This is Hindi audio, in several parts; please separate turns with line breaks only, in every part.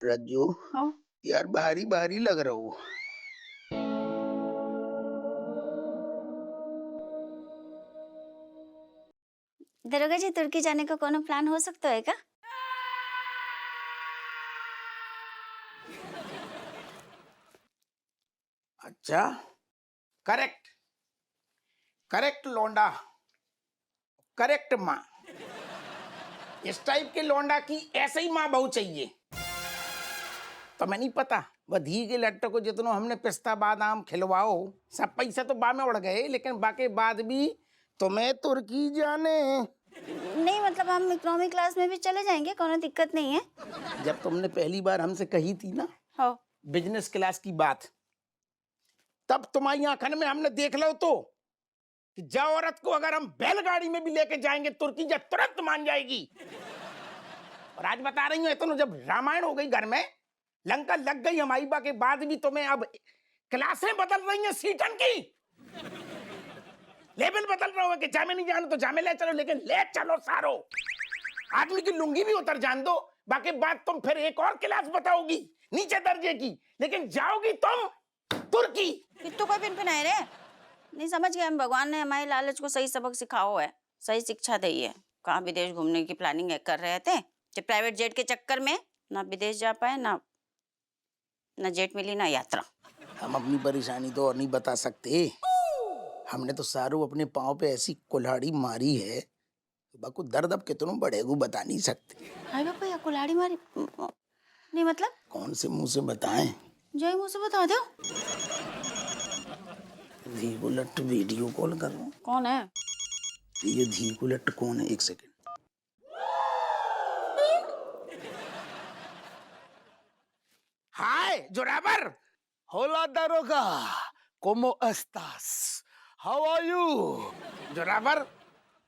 रज्जू,
हाँ।
यार भारी भारी लग रहा हूँ।
दरोगा जी, तुर्की जाने का कोनो प्लान हो सकता है क्या?
अच्छा, करेक्ट करेक्ट लौंडा, करेक्ट माँ। इस टाइप के लौंडा की ऐसे ही माँ बहू चाहिए। तो मैं नहीं पता वह धी के लट्टो को जितनो हमने पिस्ता बादाम खिलवाओ, सब पैसा तो बा में उड़ गए, लेकिन बाकी बाद भी तुम्हें तुर्की जाने।
नहीं मतलब हम इकोनॉमी क्लास में भी चले जाएंगे, कोनो दिक्कत नहीं है।
जब तुमने पहली बार हमसे कही थी ना
हो।
बिजनेस क्लास की बात, तब तुम्हारी आंखन में हमने देख लो तो कि जा औरत को अगर हम बैलगाड़ी में भी लेके जाएंगे तुर्की जा तुरंत मान जाएगी। और आज बता रही हूँ इतना जब रामायण हो गई घर में, लंका लग गई हमारी बा के बाद भी तुम्हें अब क्लासें बदल रही हैं सीटन की, लेवल बदल रहा हो कि जामे नहीं जानो तो जामे ले चलो, लेकिन ले चलो सारो। आदमी की लुंगी भी उतर जान दो, बाकी बात तुम फिर एक और क्लास बताओगी नीचे दर्जे की, लेकिन जाओगी तुम तुर्की।
कित्तू कोई पिन पिनाए रे? नहीं समझ गए हम, भगवान ने हमारे लालच को सही सबक सिखाओ है, सही शिक्षा दी है। कहाँ विदेश घूमने की प्लानिंग कर रहे थे, कि प्राइवेट जेट के चक्कर में ना विदेश जा पाए, ना जेट मिली ना यात्रा।
हम अपनी परेशानी तो और नहीं बता सकते, हमने तो सारू अपने पाँव पे ऐसी कुल्हाड़ी मारी है, बाकू दर्द अब कितनों बढ़ेगू बता नहीं सकते।
हाय बापा, या कुल्हाड़ी मारी? नहीं मतलब
कौन से मुंह से बताएं?
जय मुझसे बता दो।
धी बुलेट वीडियो कॉल कर रहा हूँ।
कौन है?
ये धी बुलेट कौन है? एक second. Hi Zorawar.
Hola, Daroga. ¿Cómo estás? How are you?
Zorawar,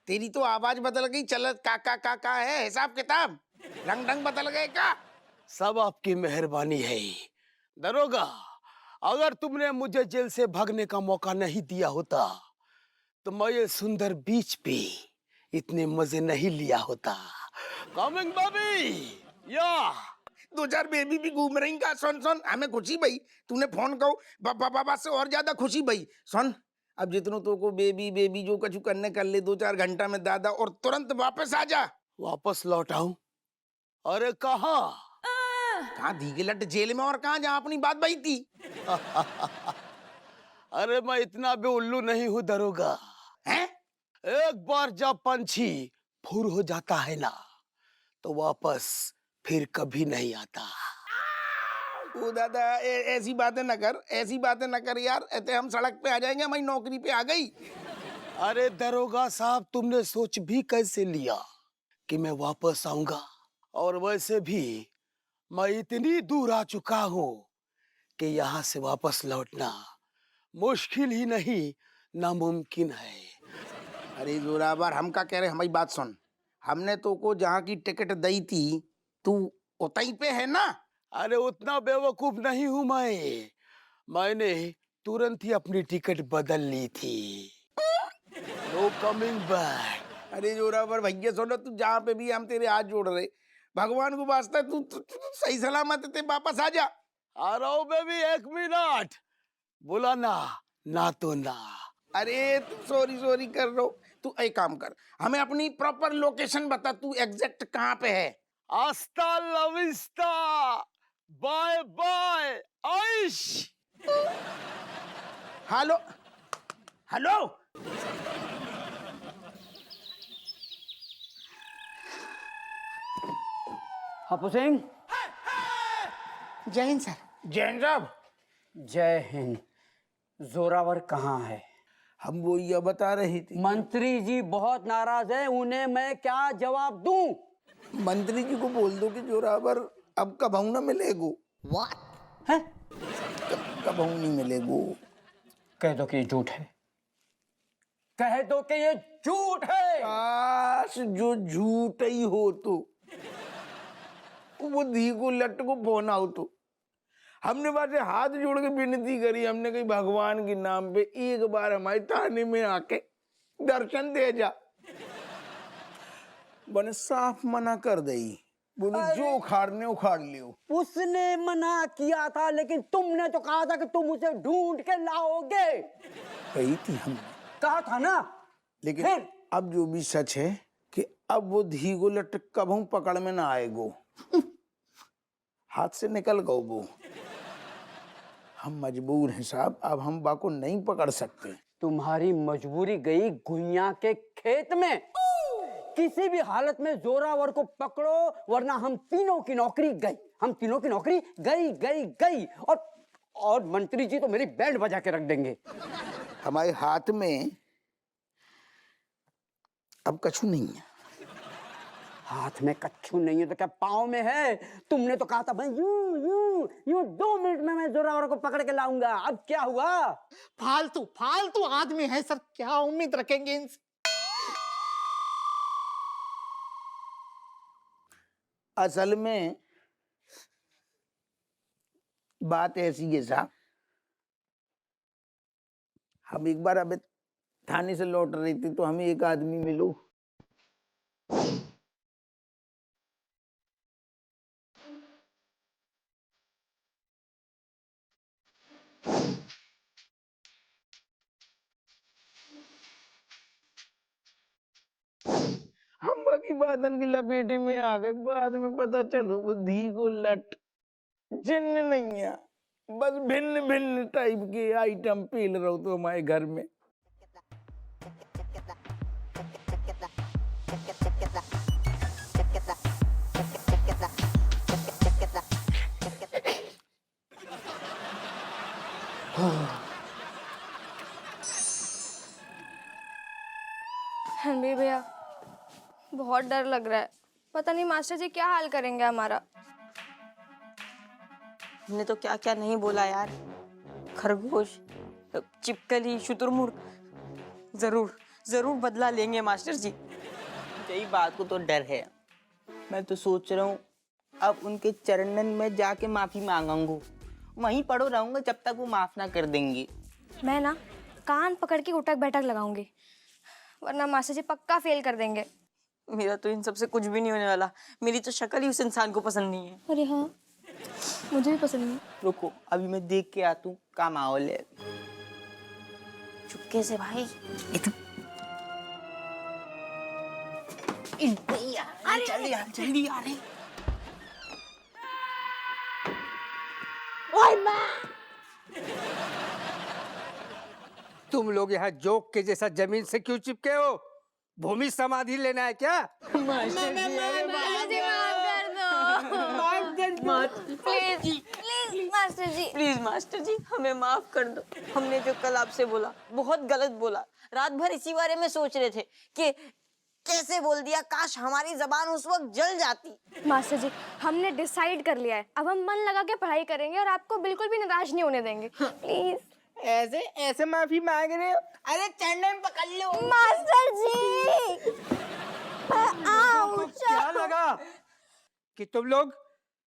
तेरी तो आवाज बदल गई, चल काका काका है हिसाब किताब, रंग ढंग बदल गए का?
सब आपकी मेहरबानी है। दरोगा, अगर तुमने मुझे जेल से भागने का मौका नहीं दिया होता तो मैं ये सुंदर बीच पे इतने मजे नहीं लिया होता। कमिंग बेबी, या
दो चार बेबी भी घूम रही का। सुन सुन, हमें खुशी भाई तूने फोन कहो, बाबा से और ज्यादा खुशी भाई। सुन, अब जितनों तो को बेबी बेबी जो कछु करने कर ले, 2-4 घंटा में दादा, और तुरंत वापस आ जा।
वापस लौट आऊं? अरे कहाँ?
कहाँ? धीगेलट जेल में, और कहाँ जहाँ अपनी बात भाई थी।
अरे मैं इतना भी उल्लू नहीं हूँ दरोगा।
हैं?
एक बार जब पंछी फुर हो जाता है ना तो वापस फिर कभी नहीं आता।
ओ दादा, ऐसी बातें न कर, ऐसी बातें न कर यार, ऐसे हम सड़क पे आ जाएंगे, हमारी नौकरी पे आ गई।
अरे दरोगा साहब, तुमने सोच भी कैसे लिया कि मैं वापस आऊंगा? और वैसे भी मैं इतनी दूर आ चुका हूँ कि यहाँ से वापस लौटना मुश्किल ही नहीं, नामुमकिन है।
अरे जोरावर, हम का कह रहे, हमारी बात सुन। हमने तो को जहाँ की टिकट दी थी, तू उतई पे है ना?
अरे उतना बेवकूफ नहीं हूं मैंने तुरंत ही अपनी टिकट बदल ली थी। No coming back.
अरे जोरावर भैया सुनो, तू जहाँ पे भी, हम तेरे हाथ जोड़ रहे, भगवान को वास्ता है, तू सही सलामत ते वापस आ जा।
आ रहा हूं बेबी, 1 मिनट। बोला ना, ना तो ना।
अरे तू सॉरी सॉरी कर रहा हो, तू एक काम कर, हमें अपनी प्रॉपर लोकेशन बता, तू एग्जैक्ट कहाँ पे है?
आस्ता लविस्ता, बाय बाय आइश।
Hello hello.
हपू सिंह।
जय हिंद सर। जैन साहब।
जय हिंद। जोरावर कहाँ है?
हम वो ये बता रही थी।
मंत्री जी बहुत नाराज है, उन्हें मैं क्या जवाब दूं?
मंत्री जी को बोल दो कि जोरावर अब कबहू ना मिलेगो।
है?
कबहू नहीं मिलेगो।
कह दो कि ये झूठ है, कह दो कि ये झूठ है।
काश जो झूठ ही हो तो वो धी को लट को फोन आओ तो। हमने बात हाथ जोड़ के विनती करी, हमने कही भगवान के नाम पे एक बार हमारे थाने में आके दर्शन दे जा। बने साफ मना कर दई बोले जो उखाड़ने उखाड़ लियो।
उसने मना किया था, लेकिन तुमने तो कहा था कि तुम उसे ढूंढ के लाओगे।
कही थी हमने,
कहा था ना।
लेकिन
फिर?
अब जो भी सच है कि अब वो धीगो लटक कबहू पकड़ में ना आएगो। हाथ से निकल गो वो। हम मजबूर हैं साहब, अब हम बाको नहीं पकड़ सकते।
तुम्हारी मजबूरी गई गुइया के खेत में। किसी भी हालत में जोरावर को पकड़ो, वरना हम तीनों की नौकरी गई। हम तीनों की नौकरी गई गई गई। और मंत्री जी तो मेरी बैंड बजा के रख देंगे।
हमारे हाथ में अब कछु नहीं है।
हाथ में कच्छू नहीं है तो क्या पाँव में है? तुमने तो कहा था भाई यूं यूं यूं 2 मिनट में मैं जोरावर को पकड़ के लाऊंगा। अब क्या हुआ?
फालतू फालतू आदमी है सर, क्या उम्मीद रखेंगे इनसे।
असल में बात ऐसी है साहब, हम एक बार अबे थाने से लौट रही थी तो हमें एक आदमी मिलो। हम बाकी बादल की लपेटे में आ गए। बाद में पता चलो वो धीगो लट जिन्न नहीं है, बस भिन्न भिन्न टाइप के आइटम पेल रहो तो हमारे घर में।
रणबीर भैया, बहुत डर लग रहा है। पता नहीं मास्टर जी क्या हाल करेंगे हमारा।
हमने तो क्या क्या नहीं बोला यार। खरगोश, चिपकली, शुतुरमुर्ग। जरूर जरूर बदला लेंगे मास्टर जी।
यही बात को तो डर है। मैं तो सोच रहा हूँ अब उनके चरणन में जाके माफी मांगूंगा। वहीं पड़ो रहूंगा जब तक वो माफ ना कर देंगे।
मैं ना कान पकड़ के उठक बैठक लगाऊंगी, वरना मास्टर जी पक्का फेल कर देंगे।
मेरा तो इन सबसे कुछ भी नहीं होने वाला। मेरी तो शक्ल ही उस इंसान को पसंद नहीं है।
अरे हाँ, मुझे भी पसंद नहीं।
रुको अभी मैं देख के आता हूँ का माहौल है।
चुपके से भाई।
जल्दी आ जल्दी आ रहे।
तुम लोग यहाँ जोक के जैसा जमीन से क्यों चिपके हो? भूमि समाधि लेना है क्या?
Please master ji.
Please master ji, हमें माफ कर दो। हमने जो कल आपसे बोला बहुत गलत बोला। रात भर इसी बारे में सोच रहे थे कि कैसे बोल दिया। काश हमारी जबान उस वक्त जल जाती।
मास्टर जी, हमने डिसाइड कर लिया है, अब हम मन लगा के पढ़ाई करेंगे और आपको बिल्कुल भी निराश नहीं होने देंगे। प्लीज।
ऐसे ऐसे माफी मांग रहे हो? अरे चरणन पकड़ लो।
मास्टर जी।
क्या लगा कि तुम लोग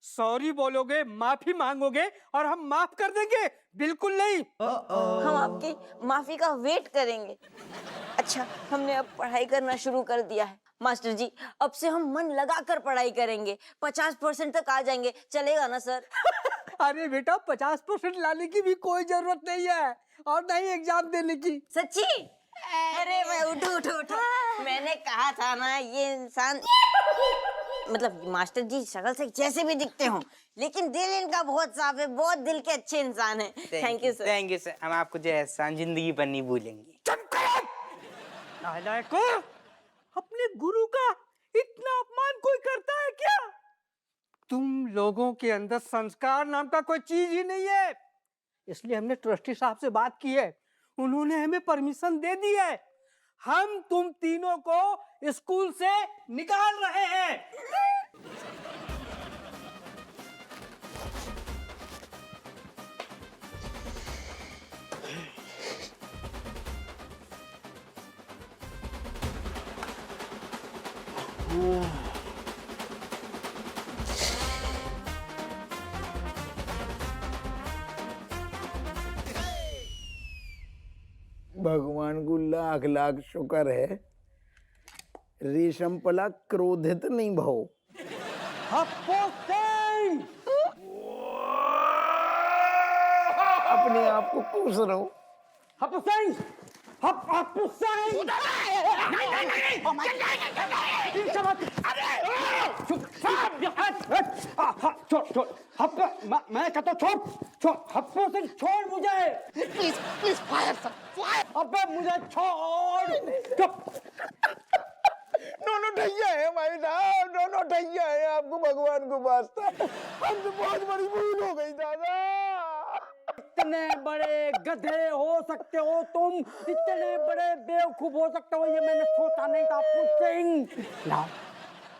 सॉरी बोलोगे, माफी मांगोगे और हम माफ कर देंगे? बिल्कुल नहीं।
हम आपकी माफी का वेट करेंगे। अच्छा, हमने अब पढ़ाई करना शुरू कर दिया है मास्टर जी। अब से हम मन लगा कर पढ़ाई करेंगे। 50% तक आ जाएंगे, चलेगा ना सर?
अरे बेटा, 50% लाने की भी कोई जरूरत नहीं है और नहीं एग्जाम देने की।
सच्ची? अरे मैं उठो। मैंने कहा था ना, ये इंसान मतलब मास्टर जी शक्ल से जैसे भी दिखते हो, लेकिन दिल इनका बहुत साफ है। बहुत दिल के अच्छे इंसान है। Thank you sir.
Thank you sir. हम आपको जो एहसान जिंदगी भर नहीं भूलेंगे।
नालायक को, अपने गुरु का इतना अपमान कोई करता है क्या? तुम लोगों के अंदर संस्कार नाम का कोई चीज ही नहीं है। इसलिए हमने ट्रस्टी साहब से बात की है, उन्होंने हमें परमिशन दे दी है। हम तुम तीनों को स्कूल से निकाल रहे हैं।
भगवान को लाख लाख शुक्र है रेशम पला क्रोधित नहीं भव।
हप्पो सिंह।
अपने आप को कोस रहा हूँ।
हप्पो सिंह, हप्पो सिंह। छोड़, हप्पो, मैं कहता हूँ छोड़, हप्पो सिंह छोड़ मुझे।
Please please fire sir, fire.
अबे मुझे छोड़। चुप।
दोनों ढैया है भाई साहब, दोनों ढैया है। आपको भगवान को वास्ता, हमसे बहुत बड़ी भूल हो गई दादा।
इतने बड़े गधे हो सकते हो तुम, इतने बड़े बेवकूफ हो सकते हो, ये मैंने सोचा नहीं था। हप्पो Singh. Now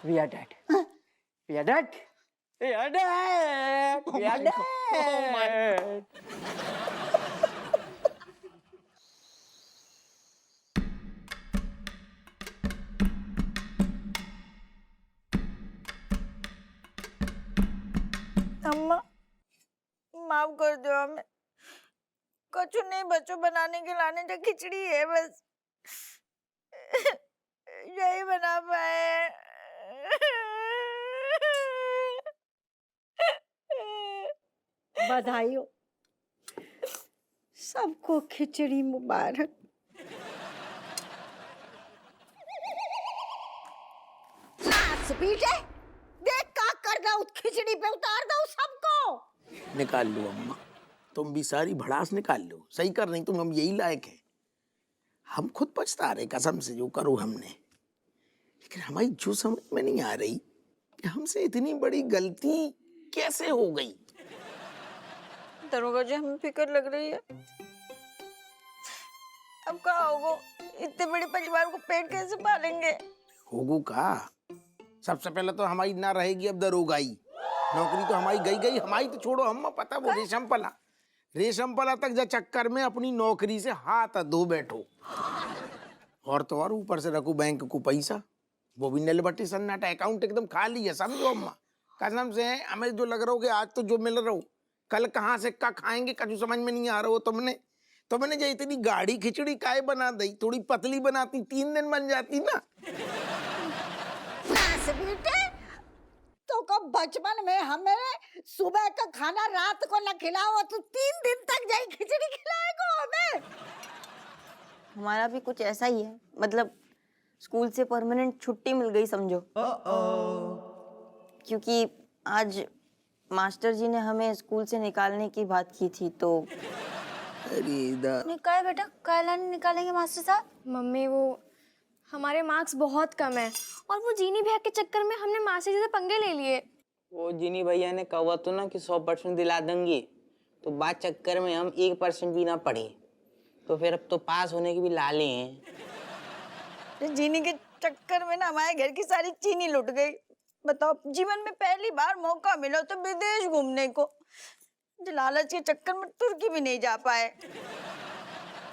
we are dead. We are dead. We are dead. We are dead.
अम्मा माफ कर दो हमें, कछु नहीं बच्चों बनाने के लाने जो खिचड़ी है बस यही बना पाए।
बधाई हो सबको, खिचड़ी मुबारक। स्पीड है, देख का कर दो, उस खिचड़ी पे उतार दो सबको।
निकाल लो अम्मा, तुम भी सारी भड़ास निकाल लो। सही कर रही तुम, हम यही लायक है। हम खुद पछता रहे कसम से जो करो हमने, लेकिन हमारी जो समझ में नहीं आ रही कि हमसे इतनी बड़ी गलती कैसे हो गई।
दरोगा जी हमें फिक्र लग रही है, अब क्या होगा, इतने बड़े परिवार को पेट कैसे पालेंगे।
होगू का, सबसे पहले तो हमारी ना रहेगी अब दरोगाई। नौकरी तो हमारी गई, हमारी तो छोड़ो अम्मा, पता वो रेशमपला तक जा चक्कर में अपनी नौकरी से हाथ धो बैठो। और तो और ऊपर से रखो बैंक को पैसा, वो भी नलबट्टी सन्नाटा, अकाउंट एकदम खाली है समझो अम्मा। कसम से हमें जो लग रहा हो कि आज तो जो मिल रहा हो कल कहाँ से क्या खाएंगे कछु समझ में नहीं आ रहा हो। तुमने जो इतनी गाढ़ी खिचड़ी काहे बना दी, थोड़ी पतली बनाती 3 दिन बन जाती ना।
बेटे तो कब बचपन में हमें सुबह का खाना रात को न खिलाओ तो 3 दिन तक जाई खिचड़ी खिलाएगा हमें।
हमारा भी कुछ ऐसा ही है, मतलब स्कूल से परमानेंट छुट्टी मिल गई समझो। क्योंकि आज मास्टर जी ने हमें स्कूल से निकालने की बात की थी तो।
निकाले बेटा, काहे निकालेंगे मास्टर साहब?
मम्मी वो हमारे मार्क्स बहुत कम है और वो जीनी भैया के चक्कर में हमने मासी जी से पंगे ले लिए।
वो जिनी भैया ने कहा तो ना कि 100% दिला देंगे, तो बात चक्कर में हम 1% भी ना पढ़े, तो फिर अब तो पास होने की भी लाले हैं।
जीनी के चक्कर में ना हमारे घर की सारी चीनी लुट गई। बताओ, जीवन में पहली बार मौका मिला तो विदेश घूमने को, लालच के चक्कर में तुर्की भी नहीं जा पाए।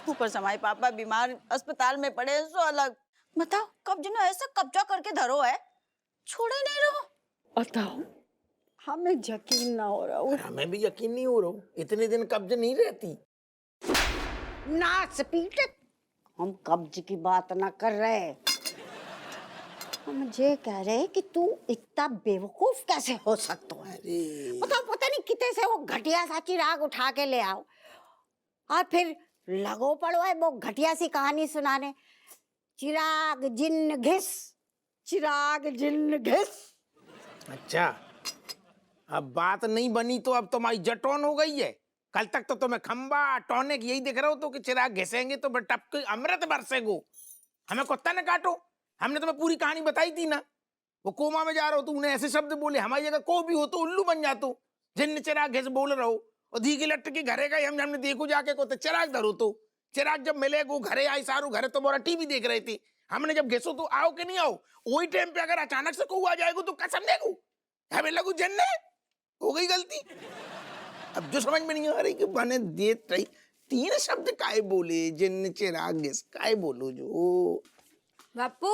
ऊपर से हमारे पापा बीमार अस्पताल में पड़े हैं, सो अलग। बताओ कब जिन्होंने ऐसा कब्जा करके धरो है, छोड़े नहीं रहो।
बताओ हमें यकीन ना हो रहा।
हमें भी यकीन नहीं हो रहा, इतने दिन कब्ज नहीं रहती।
ना स्पीड, हम कब्ज की बात ना कर रहे, हम ये कह रहे कि तू इतना बेवकूफ कैसे हो सकता है। बताओ पता नहीं कितने से वो घटिया सा चिराग उठा के ले आओ और फिर लगो पड़ो है वो घटिया सी कहानी सुनाने, चिराग जिन्न घिस, चिराग जिन्न घिस।
अच्छा, अब बात नहीं बनी तो अब तुम्हारी जटौन हो गई है। कल तक तो तुम्हें खंबा टोने की यही दिख रहा हो तो कि चिराग घिसेंगे तो टपके अमृत बरसेगो। हमें कुत्ता ने काटो, हमने तुम्हें पूरी कहानी बताई थी ना। वो कोमा में जा रहा हो तो उन्हें ऐसे शब्द बोले, हमारी जगह को भी हो तो उल्लू बन जातो। जिन चिराग घिस बोल रहो और धी की लट्ट के घरे गए, हमने देखो जाके को तो चिराग धरो, तो चिराग जब मिले वो घरे आई, सारू घरे तो मोरा टीवी देख रहे थे। हमने जब घिसो तो आओ कि नहीं आओ, वही टाइम पे अगर अचानक से को आ जाएगा तो कसम देखो हमें लगू जन्ने हो गई गलती। अब जो समझ में नहीं आ रही कि बने देत रही 3 शब्द काहे बोले, जिन चिराग घिस काहे बोलो जो।
बापू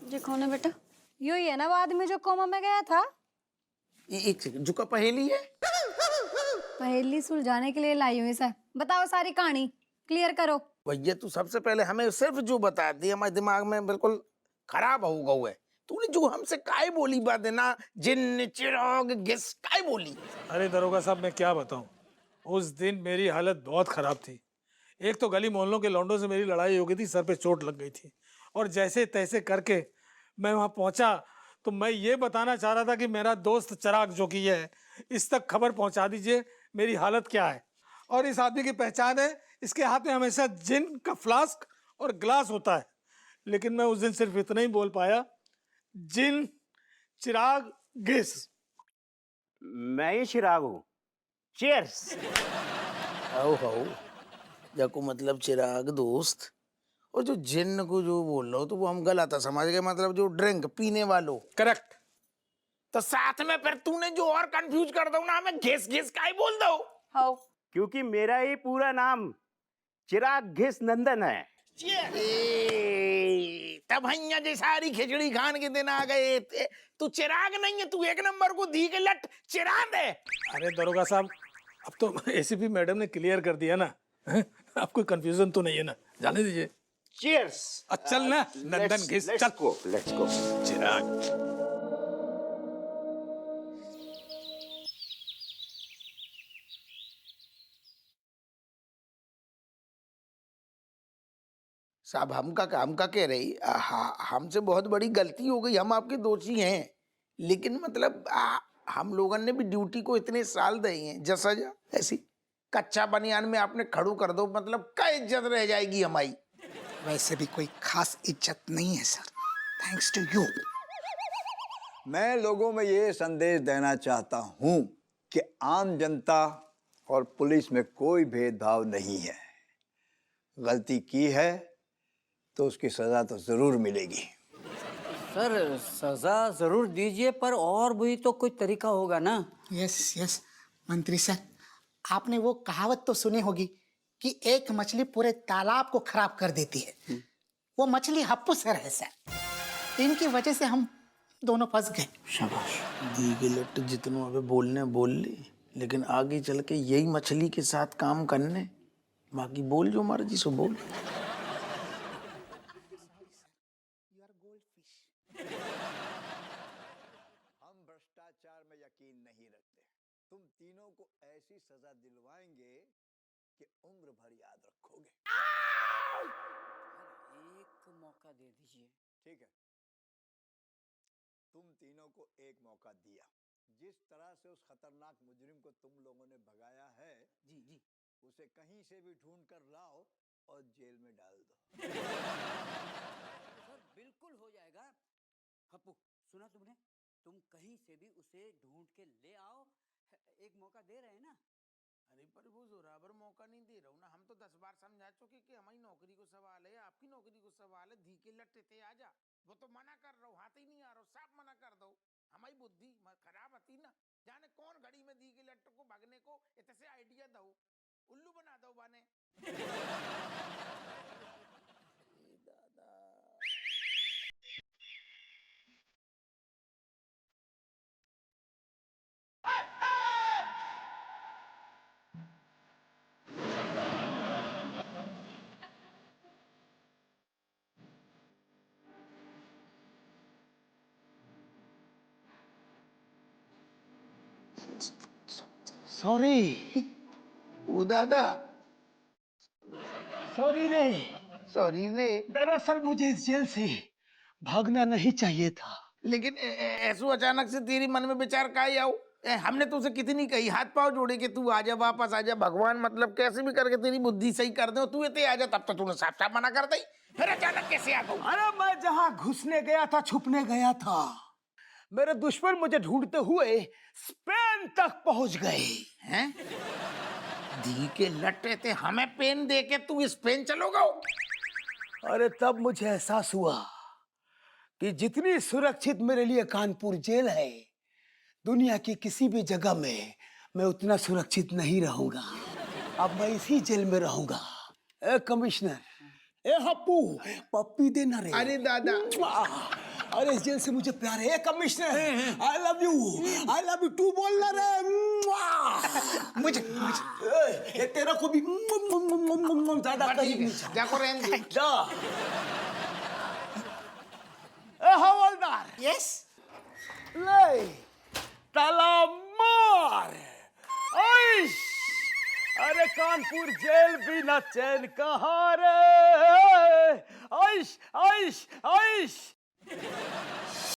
जी कौन है बेटा?
यो ही है ना वो आदमी जो कोमा में गया था?
एक सेकंड, जो का पहेली है?
पहेली सुलझाने के लिए लाई हुई सर। बताओ सारी कहानी क्लियर करो।
भैया तू सबसे पहले हमें सिर्फ जो बता दी, हमारे दिमाग में बिल्कुल खराब हो गया है। तूने जो हमसे काय बोली बात है ना, जिन्न चिराग घिस काय बोली?
अरे दरोगा साहब मैं क्या बताऊं, उस दिन मेरी हालत बहुत खराब थी। एक तो गली मोहल्लों के लौंडों से मेरी लड़ाई हो गई थी, सर पे चोट लग गई थी, और जैसे तैसे करके मैं वहां पहुंचा तो मैं ये बताना चाह रहा था कि मेरा दोस्त चिराग जो कि है, इस तक खबर पहुंचा दीजिए मेरी हालत क्या है। और इस आदमी की पहचान है, इसके हाथ में हमेशा जिन का फ्लास्क और ग्लास होता है। लेकिन मैं उस दिन सिर्फ इतना ही बोल पाया, जिन चिराग घिस।
मैं ही चिराग हूँ। चीयर्स।
आओ जाको मतलब चिराग दोस्त, और जो जिन्न को जो बोल रहा हो तो वो हम गलत है समझ गए, मतलब जो ड्रिंक पीने वालों।
करेक्ट।
तो साथ में फिर तूने जो और कंफ्यूज कर दो ना, मैं घिस घिस का ही बोल दो।
हाउ
क्योंकि मेरा ही पूरा नाम चिराग घिस नंदन है।
तब भैया जी सारी खिचड़ी खान के दिन आ गए थे। तू चिराग नहीं है, तू एक नंबर को दी के लट चिराग है।
अरे दरोगा साहब, अब तो एसीपी मैडम ने क्लियर कर दिया ना, अब कोई कंफ्यूजन तो नहीं है ना, जाने दीजिए।
चीयर्स।
चल ना नंदन घिस, चल।
Let's go.
चिराग।
साहब हम का कह रही, हमसे बहुत बड़ी गलती हो गई, हम आपके दोषी हैं, लेकिन मतलब हम लोगों ने भी ड्यूटी को इतने साल दिए हैं, जैसा ऐसी कच्चा बनियान में आपने खड़ू कर दो, मतलब क्या इज्जत रह जाएगी हमारी?
वैसे भी कोई खास इज्जत नहीं है सर, थैंक्स टू यू।
मैं लोगों में ये संदेश देना चाहता हूं कि आम जनता और पुलिस में कोई भेदभाव नहीं है। गलती की है तो उसकी सजा तो जरूर मिलेगी।
सर सजा जरूर दीजिए, पर और भी तो कोई तरीका होगा ना।
यस यस मंत्री सर, आपने वो कहावत तो सुनी होगी कि एक मछली पूरे तालाब को खराब कर देती है। वो मछली हप्पू सर है सर, इनकी वजह से हम दोनों फंस गए।
शाबाश। दी के लट जितनों अबे बोलने बोल ली, लेकिन आगे चल के यही मछली के साथ काम करने, बाकी बोल जो मर्जी सो बोल।
हम भ्रष्टाचार में यकीन नहीं रखते। तुम तीनों को ऐसी सजा दिलवाएंगे कि उम्र भर याद रखोगे।
एक मौका दे दीजिए।
ठीक है, तुम तीनों को एक मौका दिया। जिस तरह से उस खतरनाक मुजरिम को तुम लोगों ने भगाया है,
जी जी,
उसे कहीं से भी ढूंढ कर लाओ और जेल में डाल दो।
सर बिल्कुल हो जाएगा। हप्पू सुना तुमने, तुम कहीं से भी उसे ढूंढ के ले आओ, एक मौका दे रहे हैं ना।
अरे पर वो जोरावर मौका नहीं दे रहा हूँ ना, हम तो 10 बार समझा चुके कि हमारी नौकरी को सवाल है, आपकी नौकरी को सवाल है। धी के लट्टे थे आजा, वो तो मना कर रहा हूँ, हाथ ही नहीं आ रहा, साफ मना कर दो। हमारी बुद्धि खराब होती ना, जाने कौन घड़ी में दी के लट्टों को भागने को इतने से आइडिया दो, उल्लू बना दो बाने।
सॉरी।
ओ दादा,
सॉरी रे।
सॉरी रे।
दरअसल मुझे इस जेल से भागना नहीं चाहिए था।
लेकिन ऐसो अचानक से तेरी मन में विचार का ही आओ? हमने तुझसे कितनी कही, हाथ पाँव जोड़े कि तू आजा, वापस आजा, भगवान मतलब कैसे भी करके तेरी बुद्धि सही कर दे, तू इतने आजा, तब तो तूने साफ साफ मना कर दी, फिर अचानक कैसे आ गई?
अरे मैं जहाँ घुसने गया था, छुपने गया था, मेरे दुश्मन मुझे ढूंढते हुए स्पेन तक पहुंच गए
हैं? धी के लट्टे थे, हमें पेन दे के तू स्पेन चलोगा?
अरे तब मुझे एहसास हुआ कि जितनी सुरक्षित मेरे लिए कानपुर जेल है, दुनिया की किसी भी जगह में मैं उतना सुरक्षित नहीं रहूंगा। अब मैं इसी जेल में रहूंगा। ए कमिश्नर, ए हप्पू, पप्पी देना रे।
अरे दादा,
अरे इस जेल से मुझे प्यार है। ए commissioner, I love you too बोलना रे।
मुझे
ये तेरा को भी ज्यादा कहीं नहीं।
जाको रहने दे।
जा। ए हवलदार
यस
ले ताला मार ऐश अरे कानपुर जेल बिना चैन कहाँ रे ऐश ऐश ऐश